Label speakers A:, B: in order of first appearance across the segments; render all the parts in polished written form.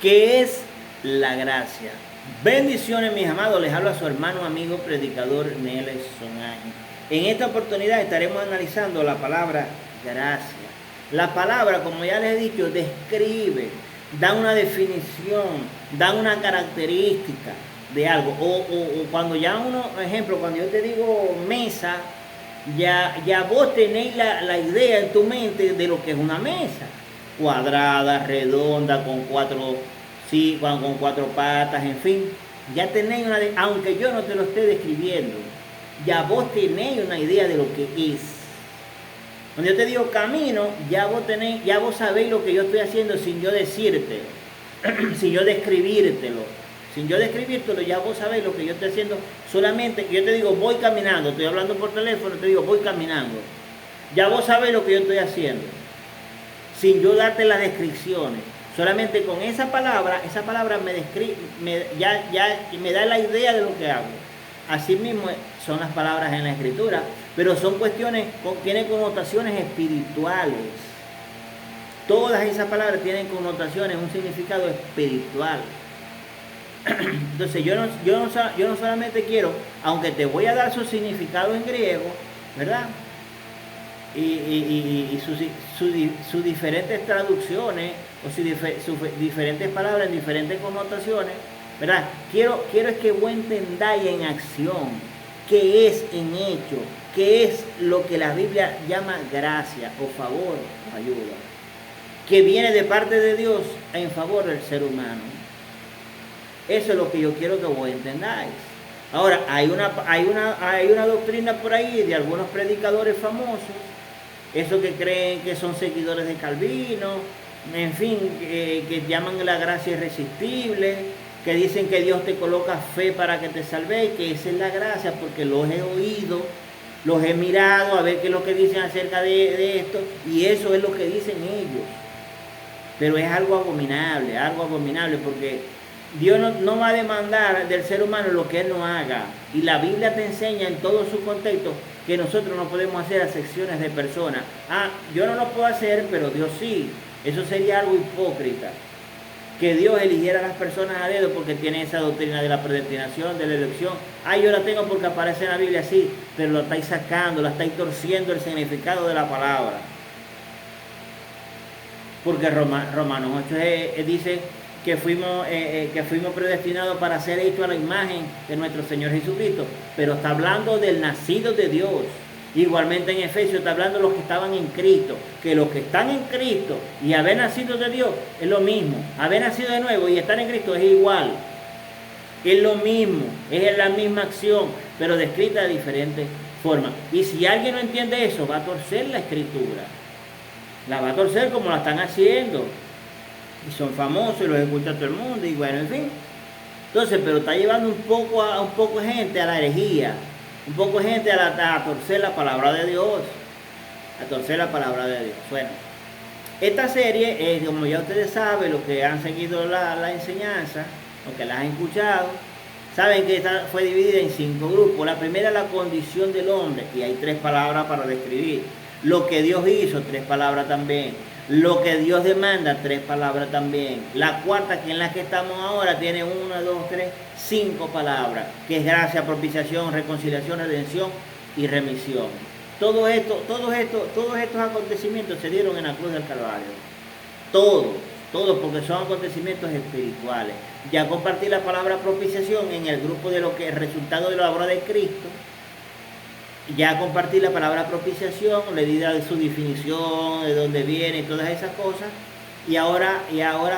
A: ¿Qué es la gracia? Bendiciones, mis amados. Les habla su hermano, amigo, predicador Nelson Ángel. En esta oportunidad estaremos analizando la palabra gracia. La palabra, como ya les he dicho, describe, da una definición, da una característica de algo. O cuando ya uno, por ejemplo, cuando yo te digo mesa, ya vos tenéis la idea en tu mente de lo que es una mesa. Cuadrada, redonda, con cuatro patas, en fin. Ya tenéis aunque yo no te lo esté describiendo, ya vos tenéis una idea de lo que es. Cuando yo te digo camino, ya vos sabéis lo que yo estoy haciendo sin yo decírtelo, sin yo describírtelo. Sin yo describírtelo, ya vos sabéis lo que yo estoy haciendo. Solamente yo te digo, voy caminando, estoy hablando por teléfono, te digo, voy caminando. Ya vos sabéis lo que yo estoy haciendo. Sin yo darte las descripciones. Solamente con esa palabra me da la idea de lo que hago. Así mismo son las palabras en la Escritura, pero son cuestiones, tienen connotaciones espirituales. Todas esas palabras tienen connotaciones, un significado espiritual. Entonces yo no solamente quiero, aunque te voy a dar su significado en griego, ¿verdad? Y sus diferentes traducciones o sus diferentes palabras en diferentes connotaciones, ¿verdad? Quiero es que vos entendáis en acción qué es en hecho, qué es lo que la Biblia llama gracia o favor o ayuda, que viene de parte de Dios en favor del ser humano. Eso es lo que yo quiero que vos entendáis. Ahora, hay una doctrina por ahí de algunos predicadores famosos, esos que creen que son seguidores de Calvino, en fin, que llaman la gracia irresistible, que dicen que Dios te coloca fe para que te salvéis, que esa es la gracia, porque los he oído, los he mirado a ver qué es lo que dicen acerca de esto, y eso es lo que dicen ellos. Pero es algo abominable, porque Dios no va a demandar del ser humano lo que Él no haga. Y la Biblia te enseña en todo su contexto que nosotros no podemos hacer acepciones de personas. Yo no lo puedo hacer, pero Dios sí. Eso sería algo hipócrita. Que Dios eligiera a las personas a dedo porque tiene esa doctrina de la predestinación, de la elección. Yo la tengo porque aparece en la Biblia, sí, pero lo estáis sacando, la estáis torciendo el significado de la palabra. Porque Romanos 8 dice que fuimos predestinados para ser hechos a la imagen de nuestro Señor Jesucristo, pero está hablando del nacido de Dios. Igualmente en Efesios está hablando de los que estaban en Cristo, que los que están en Cristo y haber nacido de Dios es lo mismo. Haber nacido de nuevo y estar en Cristo es igual, es lo mismo, es la misma acción, pero descrita de diferentes formas. Y si alguien no entiende eso, va a torcer la Escritura, la va a torcer como la están haciendo. Y son famosos y los escucha todo el mundo, y bueno, en fin. Entonces, pero está llevando un poco de gente a la herejía, un poco de gente a torcer la palabra de Dios, Bueno, esta serie, como ya ustedes saben, los que han seguido la enseñanza, los que la han escuchado, saben que esta fue dividida en 5 grupos. La primera es la condición del hombre, y hay 3 palabras para describir. Lo que Dios hizo, 3 palabras también. Lo que Dios demanda, 3 palabras también. La cuarta, que en la que estamos ahora, tiene 1, 2, 3, 5 palabras, que es gracia, propiciación, reconciliación, redención y remisión. Todos estos acontecimientos se dieron en la cruz del Calvario. Todos, porque son acontecimientos espirituales. Ya compartí la palabra propiciación en el grupo de lo que es el resultado de la obra de Cristo. Ya compartí la palabra propiciación, le di su definición, de dónde viene y todas esas cosas. Y ahora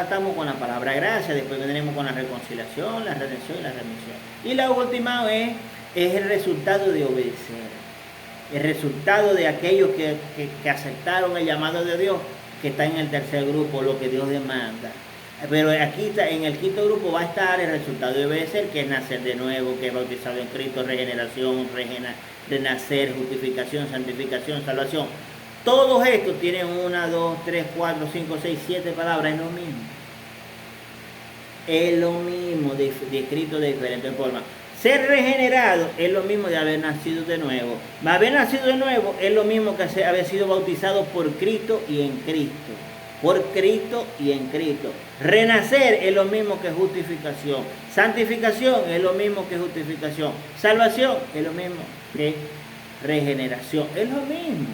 A: estamos con la palabra gracia, después vendremos con la reconciliación, la redención y la remisión. Y la última es el resultado de obedecer. El resultado de aquellos que aceptaron el llamado de Dios, que está en el tercer grupo, lo que Dios demanda. Pero aquí en el quinto grupo va a estar el resultado de obedecer, que es nacer de nuevo, que es bautizado en Cristo, regeneración, renacer, justificación, santificación, salvación. Todos estos tienen 1, 2, 3, 4, 5, 6, 7 palabras, es lo mismo, descrito de diferentes formas. Ser regenerado es lo mismo de haber nacido de nuevo. Haber nacido de nuevo es lo mismo que haber sido bautizado por Cristo y en Cristo. por Cristo y en Cristo. Renacer es lo mismo que justificación. Santificación es lo mismo que justificación. Salvación es lo mismo que regeneración. Es lo mismo.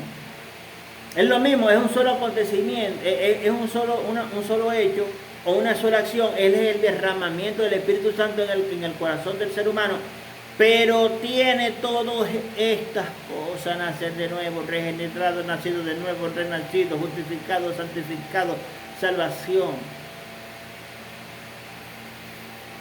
A: Es lo mismo, es un solo acontecimiento, es un solo hecho o una sola acción. Él es el derramamiento del Espíritu Santo en el corazón del ser humano. Pero tiene todas estas cosas: nacer de nuevo, regenerado, nacido de nuevo, renacido, justificado, santificado, salvación.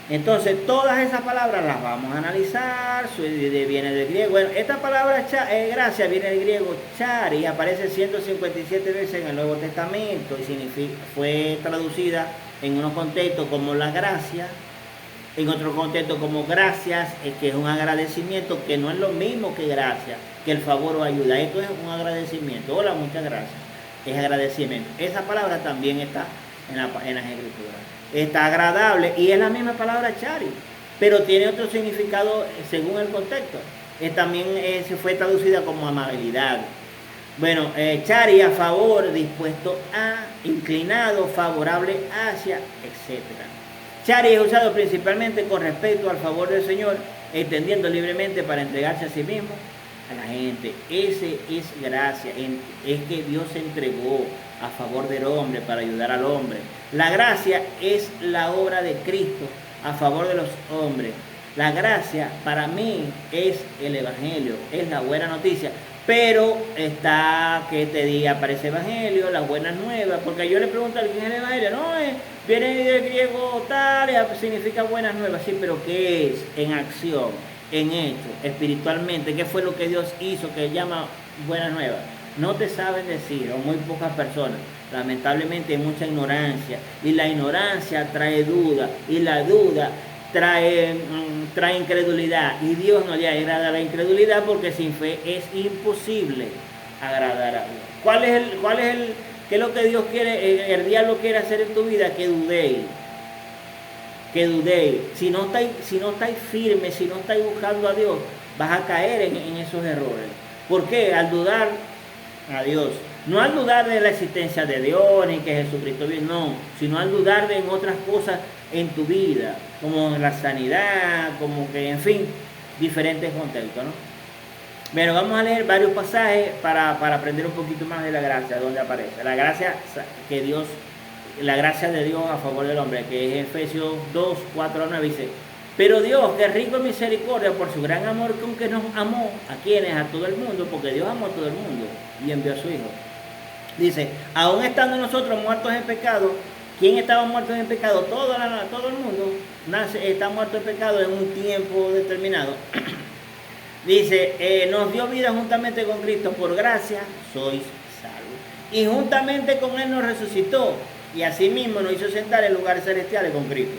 A: Entonces, todas esas palabras las vamos a analizar. Viene del griego. Bueno, esta palabra gracia viene del griego chari, aparece 157 veces en el Nuevo Testamento y fue traducida en unos contextos como la gracia, en otro contexto como gracias, que es un agradecimiento, que no es lo mismo que gracia, que el favor o ayuda. Esto es un agradecimiento. Hola, muchas gracias. Es agradecimiento. Esa palabra también está en las Escrituras. Está agradable y es la misma palabra chari, pero tiene otro significado según el contexto. También se fue traducida como amabilidad. Bueno, chari, a favor, dispuesto a, inclinado, favorable hacia, etc. Chari es usado principalmente con respecto al favor del Señor, extendiendo libremente para entregarse a sí mismo a la gente. Ese es gracia, es que Dios se entregó a favor del hombre para ayudar al hombre. La gracia es la obra de Cristo a favor de los hombres. La gracia para mí es el Evangelio, es la buena noticia. Pero está que este día aparece Evangelio, las buenas nuevas, porque yo le pregunto a alguien: ¿es el Evangelio? No, viene del griego tal, significa buenas nuevas. Sí, pero ¿qué es? En acción, en hecho, espiritualmente. ¿Qué fue lo que Dios hizo que llama buenas nuevas? No te saben decir, o muy pocas personas. Lamentablemente hay mucha ignorancia, y la ignorancia trae duda, y la duda trae incredulidad, y Dios no le agrada la incredulidad, porque sin fe es imposible agradar a Dios. ¿Qué es lo que Dios quiere, el diablo quiere hacer en tu vida? Que dudéis. Si no estáis firmes, si no estáis buscando a Dios, vas a caer en esos errores. ¿Por qué? Al dudar a Dios. No al dudar de la existencia de Dios, ni que Jesucristo viene, no, sino al dudar en otras cosas en tu vida, como la sanidad, como que, en fin, diferentes contextos, ¿no? Bueno, vamos a leer varios pasajes para aprender un poquito más de la gracia, donde aparece la gracia la gracia de Dios a favor del hombre, que es Efesios 2, 4 a 9, dice: pero Dios, que es rico en misericordia, por su gran amor con que nos amó, ¿a quienes? A todo el mundo, porque Dios amó a todo el mundo y envió a su Hijo. Dice: aún estando nosotros muertos en pecado. ¿Quién estaba muerto en pecado? Todo el mundo está muerto en pecado en un tiempo determinado. Dice: nos dio vida juntamente con Cristo, por gracia sois salvos. Y juntamente con Él nos resucitó, y asimismo nos hizo sentar en lugares celestiales con Cristo,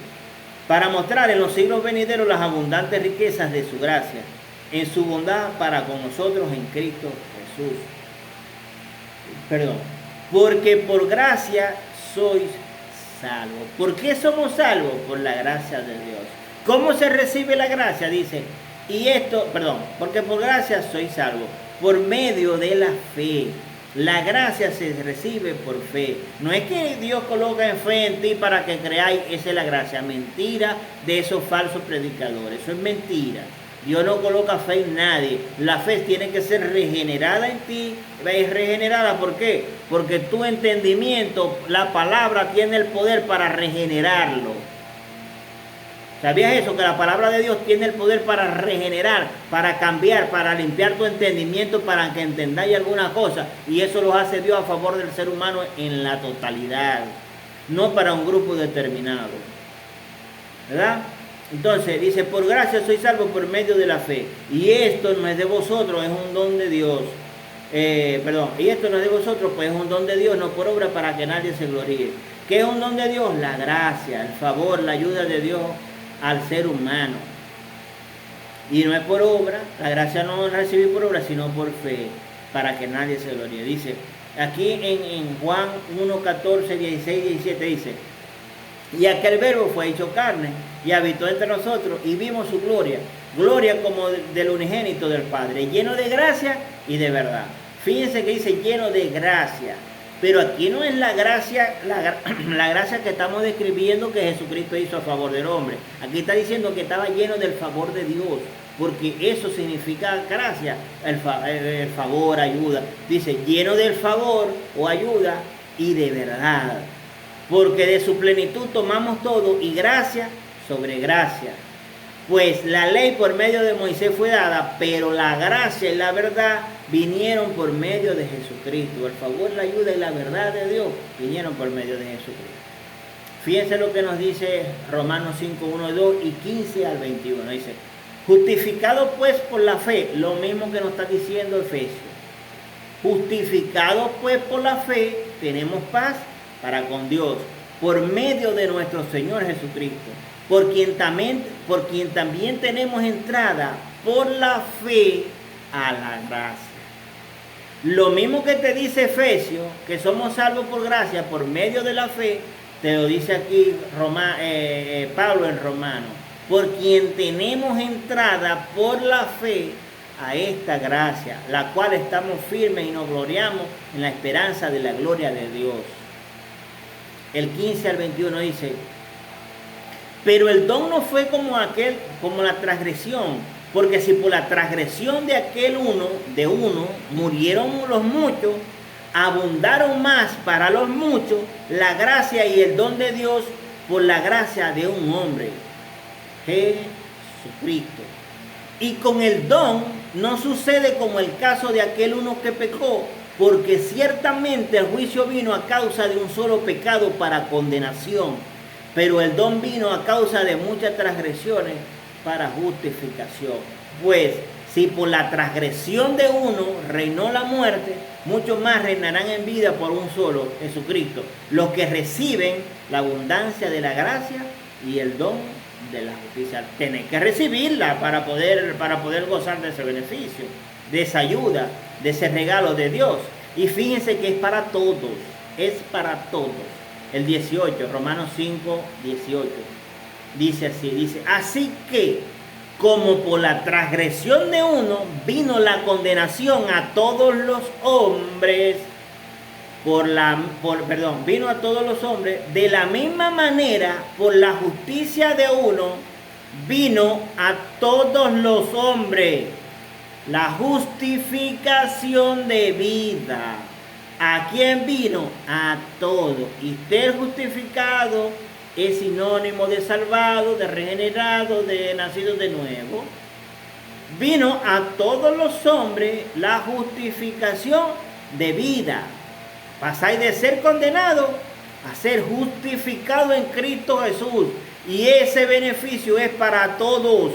A: para mostrar en los siglos venideros las abundantes riquezas de su gracia, en su bondad para con nosotros en Cristo Jesús. Porque por gracia sois salvos. ¿Por qué somos salvos? Por la gracia de Dios. ¿Cómo se recibe la gracia? Dice: porque por gracia sois salvos, por medio de la fe. La gracia se recibe por fe. No es que Dios coloca en fe en ti para que creáis. Esa es la gracia. Mentira de esos falsos predicadores. Eso es mentira. Dios no coloca fe en nadie. La fe tiene que ser regenerada en ti. ¿Es regenerada por qué? Porque tu entendimiento, la palabra tiene el poder para regenerarlo. ¿Sabías eso? Que la palabra de Dios tiene el poder para regenerar, para cambiar, para limpiar tu entendimiento, para que entendáis alguna cosa. Y eso lo hace Dios a favor del ser humano en la totalidad, no para un grupo determinado. ¿Verdad? Entonces dice: por gracia sois salvos por medio de la fe. Y esto no es de vosotros, es un don de Dios. Y esto no es de vosotros, pues es un don de Dios, no por obra, para que nadie se gloríe. ¿Qué es un don de Dios? La gracia, el favor, la ayuda de Dios al ser humano. Y no es por obra, la gracia no la recibí por obra, sino por fe, para que nadie se gloríe. Dice aquí en Juan 1, 14, 16, 17, dice: y aquel verbo fue hecho carne y habitó entre nosotros, y vimos su gloria, gloria como del unigénito del Padre, lleno de gracia y de verdad. Fíjense que dice lleno de gracia. Pero aquí no es la gracia, la gracia que estamos describiendo que Jesucristo hizo a favor del hombre. Aquí está diciendo que estaba lleno del favor de Dios, porque eso significa gracia, el favor, ayuda. Dice, lleno del favor o ayuda y de verdad. Porque de su plenitud tomamos todo y gracia sobre gracia. Pues la ley por medio de Moisés fue dada, pero la gracia y la verdad vinieron por medio de Jesucristo. El favor, la ayuda y la verdad de Dios vinieron por medio de Jesucristo. Fíjense lo que nos dice Romanos 5, 1 y 2 y 15 al 21. Dice, justificado pues por la fe, lo mismo que nos está diciendo Efesios. Justificados pues por la fe, tenemos paz para con Dios, por medio de nuestro Señor Jesucristo. Por quien también tenemos entrada por la fe a la gracia. Lo mismo que te dice Efesios, que somos salvos por gracia, por medio de la fe, te lo dice aquí Pablo en Romanos. Por quien tenemos entrada por la fe a esta gracia, la cual estamos firmes y nos gloriamos en la esperanza de la gloria de Dios. El 15 al 21 dice, pero el don no fue como la transgresión, porque si por la transgresión de uno murieron los muchos, abundaron más para los muchos la gracia y el don de Dios por la gracia de un hombre, Jesucristo. Y con el don no sucede como el caso de aquel uno que pecó, porque ciertamente el juicio vino a causa de un solo pecado para condenación. Pero el don vino a causa de muchas transgresiones para justificación. Pues si por la transgresión de uno reinó la muerte, muchos más reinarán en vida por un solo, Jesucristo, los que reciben la abundancia de la gracia y el don de la justicia. Tienen que recibirla para poder gozar de ese beneficio, de esa ayuda, de ese regalo de Dios. Y fíjense que es para todos, es para todos. El 18, Romanos 5, 18, dice así, así que como por la transgresión de uno vino la condenación a todos los hombres, vino a todos los hombres, de la misma manera por la justicia de uno vino a todos los hombres la justificación de vida. ¿A quién vino? A todos. Y ser justificado es sinónimo de salvado, de regenerado, de nacido de nuevo. Vino a todos los hombres la justificación de vida. Pasáis de ser condenado a ser justificado en Cristo Jesús. Y ese beneficio es para todos.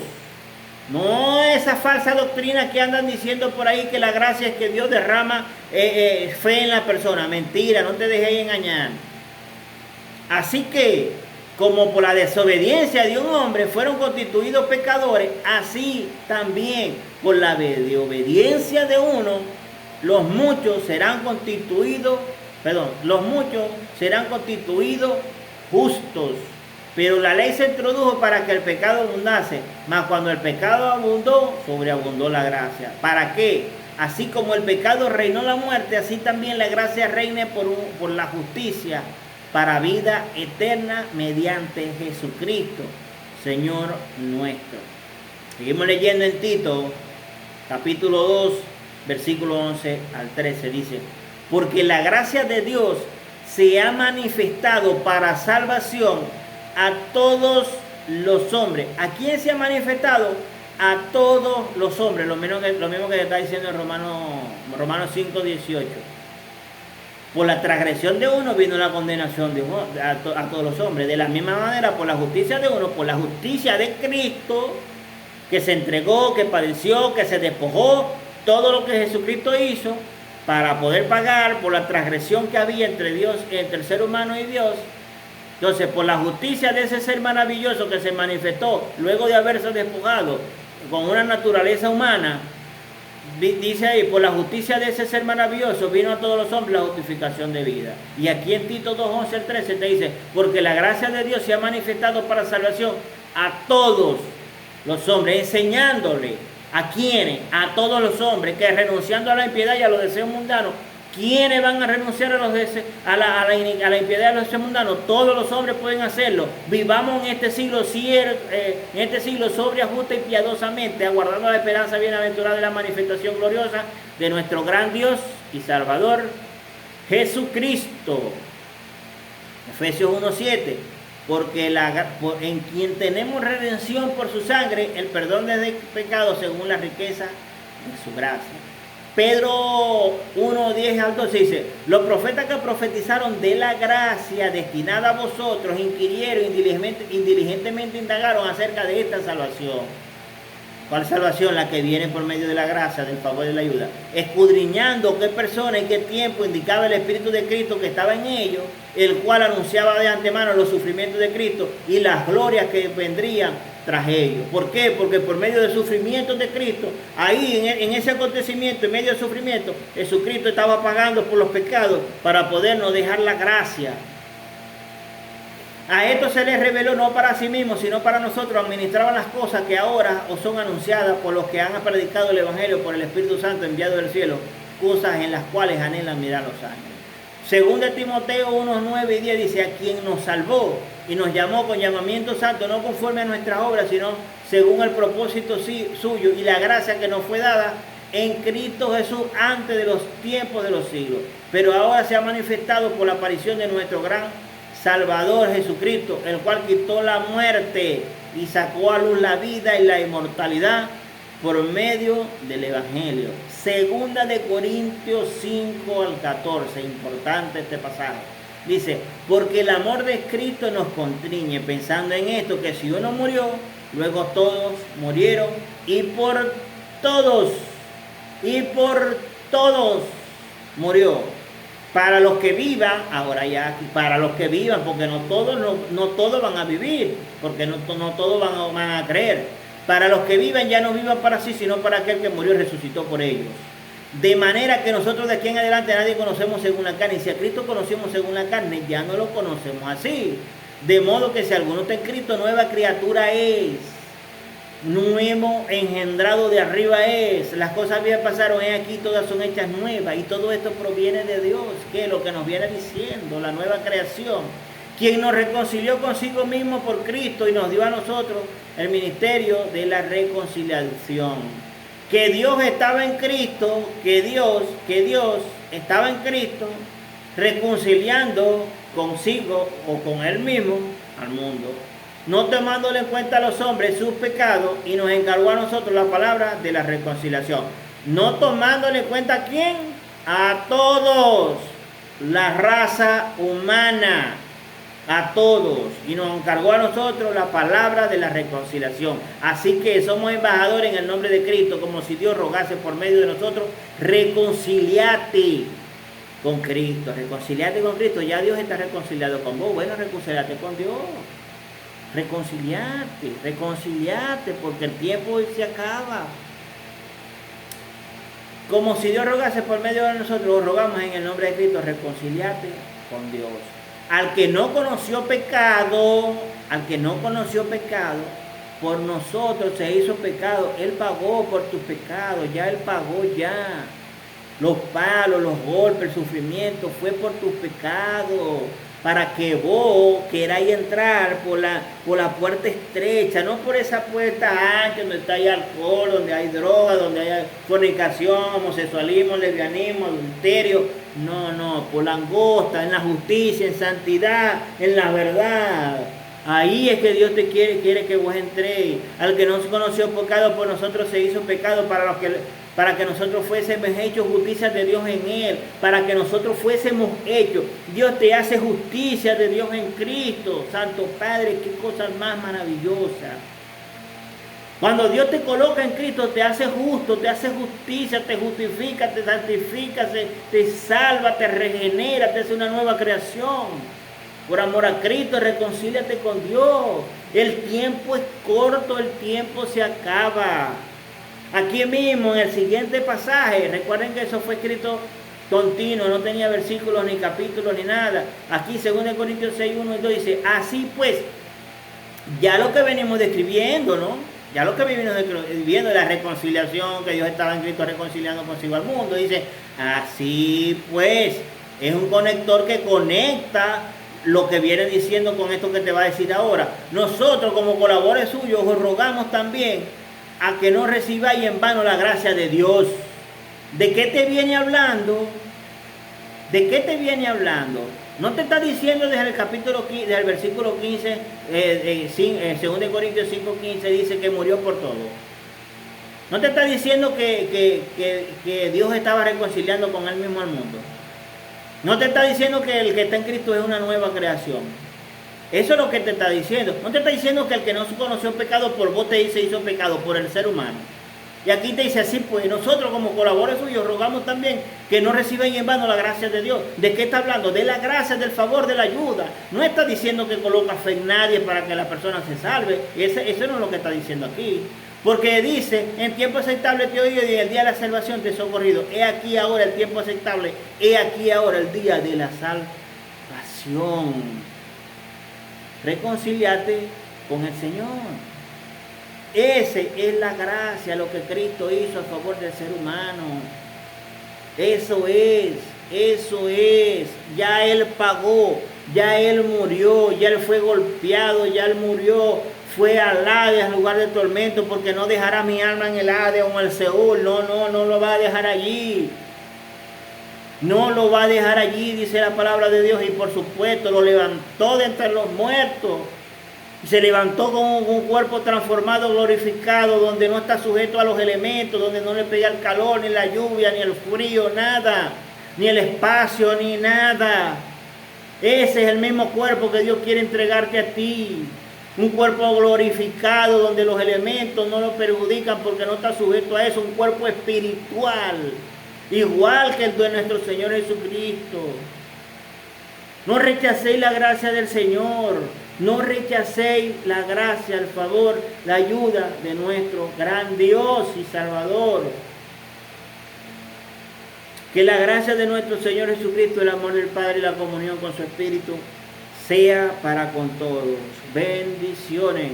A: No esa falsa doctrina que andan diciendo por ahí que la gracia es que Dios derrama fe en la persona. Mentira, no te dejes engañar. Así que, como por la desobediencia de un hombre fueron constituidos pecadores, así también por la obediencia de uno, los muchos serán constituidos justos. Pero la ley se introdujo para que el pecado abundase, mas cuando el pecado abundó, sobreabundó la gracia. ¿Para qué? Así como el pecado reinó la muerte, así también la gracia reine por la justicia, para vida eterna mediante Jesucristo, Señor nuestro. Seguimos leyendo en Tito, capítulo 2, versículo 11 al 13, dice, porque la gracia de Dios se ha manifestado para salvación a todos los hombres. ¿A quién se ha manifestado? A todos los hombres. Lo mismo que está diciendo en Romanos 5, 18. Por la transgresión de uno vino la condenación a todos los hombres. De la misma manera, por la justicia de uno, por la justicia de Cristo, que se entregó, que padeció, que se despojó, todo lo que Jesucristo hizo para poder pagar por la transgresión que había entre el ser humano y Dios. Entonces, por la justicia de ese ser maravilloso que se manifestó luego de haberse despojado con una naturaleza humana, dice ahí, por la justicia de ese ser maravilloso vino a todos los hombres la justificación de vida. Y aquí en Tito 2, 11 al 13 te dice, porque la gracia de Dios se ha manifestado para salvación a todos los hombres, enseñándole a quienes, a todos los hombres, que renunciando a la impiedad y a los deseos mundanos, ¿Quiénes van a renunciar a la impiedad de los deseos mundanos? Todos los hombres pueden hacerlo. Vivamos en este siglo sobria, justa y piadosamente, aguardando la esperanza bienaventurada de la manifestación gloriosa de nuestro gran Dios y Salvador Jesucristo. Efesios 1:7. Porque en quien tenemos redención por su sangre, el perdón de pecados según la riqueza de su gracia. Pedro 1:10 al 12 dice: los profetas que profetizaron de la gracia destinada a vosotros inquirieron, indiligentemente indagaron acerca de esta salvación. ¿Cuál salvación? La que viene por medio de la gracia, del favor y de la ayuda. Escudriñando qué persona y qué tiempo indicaba el Espíritu de Cristo que estaba en ellos, el cual anunciaba de antemano los sufrimientos de Cristo y las glorias que vendrían tras ellos. ¿Por qué? Porque por medio del sufrimiento de Cristo, ahí en ese acontecimiento, en medio del sufrimiento, Jesucristo estaba pagando por los pecados para podernos dejar la gracia. A esto se les reveló no para sí mismos, sino para nosotros. Administraban las cosas que ahora os son anunciadas por los que han predicado el Evangelio por el Espíritu Santo enviado del cielo, cosas en las cuales anhelan mirar los ángeles. Según de Timoteo 1:9 y 10 dice: a quien nos salvó y nos llamó con llamamiento santo, no conforme a nuestras obras, sino según el propósito suyo y la gracia que nos fue dada en Cristo Jesús antes de los tiempos de los siglos. Pero ahora se ha manifestado por la aparición de nuestro gran Salvador Jesucristo, el cual quitó la muerte y sacó a luz la vida y la inmortalidad por medio del Evangelio. Segunda de Corintios 5 al 14, importante este pasaje. Dice: porque el amor de Cristo nos constriñe, pensando en esto, que si uno murió, luego todos murieron, y por todos murió. Para los que vivan, ahora ya, para los que vivan, porque no todos van a vivir, porque no todos van a creer. Para los que vivan, ya no vivan para sí, sino para aquel que murió y resucitó por ellos. De manera que nosotros de aquí en adelante a nadie conocemos según la carne. Y si a Cristo conocemos según la carne, ya no lo conocemos así. De modo que si alguno está en Cristo, nueva criatura es. Nuevo engendrado de arriba es. Las cosas viejas pasaron, aquí todas son hechas nuevas. Y todo esto proviene de Dios, que es lo que nos viene diciendo, la nueva creación. Quien nos reconcilió consigo mismo por Cristo y nos dio a nosotros el ministerio de la reconciliación. Que Dios estaba en Cristo, que Dios estaba en Cristo reconciliando consigo o con Él mismo al mundo, no tomándole en cuenta a los hombres sus pecados, y nos encargó a nosotros la palabra de la reconciliación. No tomándole en cuenta ¿a quién? A todos, la raza humana, a todos, y nos encargó a nosotros la palabra de la reconciliación. Así que somos embajadores en el nombre de Cristo, como si Dios rogase por medio de nosotros: reconciliate con Cristo, reconciliate con Cristo. Ya Dios está reconciliado con vos. Bueno, reconciliate con Dios. Reconciliate, porque el tiempo se acaba. Como si Dios rogase por medio de nosotros, rogamos en el nombre de Cristo: reconciliate con Dios. Al que no conoció pecado, por nosotros se hizo pecado. Él pagó por tus pecados, ya Él pagó ya. Los palos, los golpes, el sufrimiento fue por tus pecados, para que vos queráis entrar por la puerta estrecha, no por esa puerta ancha donde está ahí alcohol, donde hay droga, donde hay fornicación, homosexualismo, lesbianismo, adulterio. No, por la angosta, en la justicia, en santidad, en la verdad. Ahí es que Dios te quiere que vos entréis. Al que no conoció pecado, por nosotros se hizo pecado para que nosotros fuésemos hechos justicia de Dios en Él, para que nosotros fuésemos hechos. Dios te hace justicia de Dios en Cristo. Santo Padre, qué cosa más maravillosa. Cuando Dios te coloca en Cristo, te hace justo, te hace justicia, te justifica, te santifica, te salva, te regenera, te hace una nueva creación. Por amor a Cristo, reconcíliate con Dios. El tiempo es corto, el tiempo se acaba. Aquí mismo, en el siguiente pasaje, recuerden que eso fue escrito continuo, no tenía versículos, ni capítulos, ni nada. Aquí, 2 Corintios 6, 1 y 2 dice: así pues, ya lo que venimos describiendo, ¿no? Ya lo que vivimos viviendo la reconciliación, que Dios estaba en Cristo reconciliando consigo al mundo, dice, así pues, es un conector que conecta lo que viene diciendo con esto que te va a decir ahora. Nosotros como colaboradores suyos os rogamos también a que no recibáis en vano la gracia de Dios. ¿De qué te viene hablando? ¿De qué te viene hablando? No te está diciendo desde el capítulo 15, desde el versículo 15, 2 Corintios 5:15 dice que murió por todo. No te está diciendo que Dios estaba reconciliando con él mismo al mundo. No te está diciendo que el que está en Cristo es una nueva creación. Eso es lo que te está diciendo. No te está diciendo que el que no conoció pecado por vos se hizo pecado por el ser humano. Y aquí te dice así, pues nosotros como colaboradores suyos rogamos también que no reciban en vano la gracia de Dios. ¿De qué está hablando? De la gracia, del favor, de la ayuda. No está diciendo que coloca fe en nadie para que la persona se salve. Eso no es lo que está diciendo aquí. Porque dice, en tiempo aceptable te oí y en el día de la salvación te he socorrido. He aquí ahora el tiempo aceptable. He aquí ahora el día de la salvación. Reconciliate con el Señor. Esa es la gracia, lo que Cristo hizo a favor del ser humano. Eso es. Ya Él pagó, ya Él murió, ya Él fue golpeado, ya Él murió. Fue al Hades, al lugar de tormento, porque no dejará mi alma en el Hades o en el Seúl. No lo va a dejar allí. No lo va a dejar allí, dice la palabra de Dios. Y por supuesto lo levantó de entre los muertos. Se levantó con un cuerpo transformado, glorificado, donde no está sujeto a los elementos, donde no le pega el calor, ni la lluvia, ni el frío, nada, ni el espacio, ni nada. Ese es el mismo cuerpo que Dios quiere entregarte a ti. Un cuerpo glorificado, donde los elementos no lo perjudican porque no está sujeto a eso. Un cuerpo espiritual, igual que el de nuestro Señor Jesucristo. No rechacéis la gracia del Señor. No rechacéis la gracia, el favor, la ayuda de nuestro gran Dios y Salvador. Que la gracia de nuestro Señor Jesucristo, el amor del Padre y la comunión con su Espíritu sea para con todos. Bendiciones.